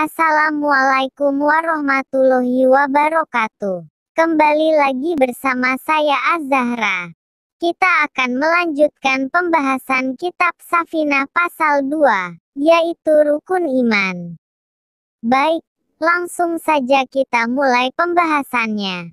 Assalamualaikum warahmatullahi wabarakatuh. Kembali lagi bersama saya Az-Zahra. Kita akan melanjutkan pembahasan kitab Safinah pasal 2, yaitu rukun iman. Baik, langsung saja kita mulai pembahasannya.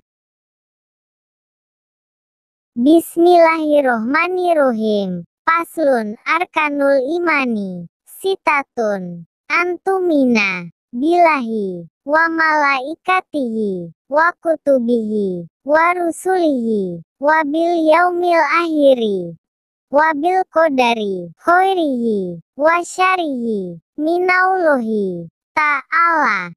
Bismillahirrohmanirrohim. Faslun Arkanul Imani. Sitatun. Antumina billahi wa malaikatihi wa kutubihi wa rusulihi wa bil yaumil akhiri wa bil qadari khairihi wa syarihi minaullahi ta'ala.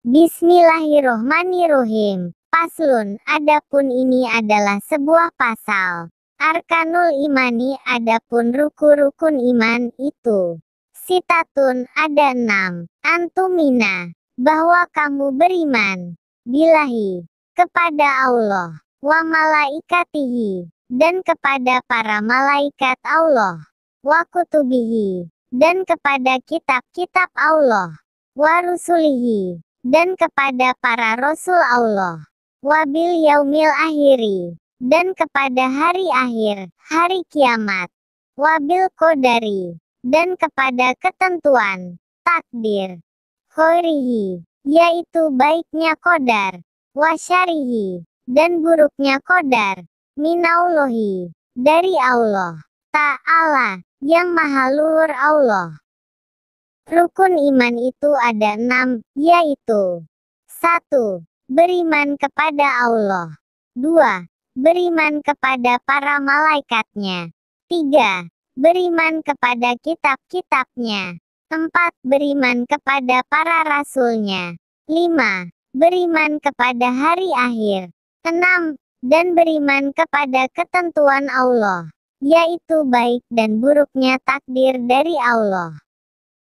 Bismillahirrohmanirrohim. Faslun, adapun ini adalah sebuah pasal. Arkanul imani, adapun rukun iman itu. Sitatun, ada 6. Antumina, bahwa kamu beriman. Billahi, kepada Allah. Wa malaikatihi, dan kepada para malaikat Allah. Wa kutubihi, dan kepada kitab-kitab Allah. Wa rusulihi, dan kepada para rasul Allah. Wa bil yaumil akhiri, dan kepada hari akhir, hari kiamat. Wa bil qadari, dan kepada ketentuan, takdir. Khairihi, yaitu baiknya qadar. Wa syarihi, dan buruknya qadar. Minaullahi, dari Allah. Ta'ala, yang maha luhur Allah. Rukun iman itu ada 6, yaitu 1. Beriman kepada Allah. 2. Beriman kepada para malaikatnya. 3. Beriman kepada kitab-kitabnya. 4. Beriman kepada para rasulnya. 5. Beriman kepada hari akhir. 6. Dan beriman kepada ketentuan Allah, yaitu baik dan buruknya takdir dari Allah.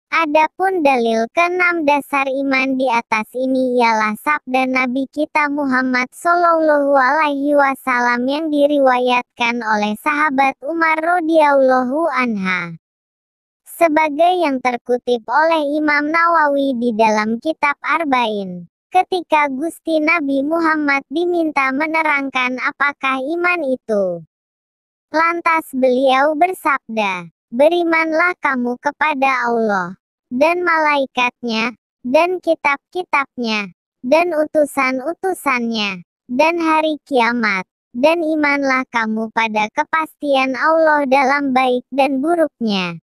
Adapun dalil ke-6 dasar iman di atas ini ialah sabda Nabi kita Muhammad Shallallahu Alaihi Wasallam yang diriwayatkan oleh sahabat Umar radhiyallahu anha. Sebagai yang terkutip oleh Imam Nawawi di dalam kitab Arba'in, ketika Gusti Nabi Muhammad diminta menerangkan apakah iman itu. Lantas beliau bersabda, berimanlah kamu kepada Allah, dan malaikatnya, dan kitab-kitabnya, dan utusan-utusannya, dan hari kiamat, dan imanlah kamu pada kepastian Allah dalam baik dan buruknya.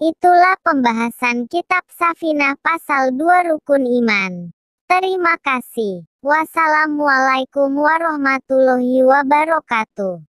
Itulah pembahasan kitab Safinah pasal 2 rukun iman. Terima kasih. Wassalamualaikum warahmatullahi wabarakatuh.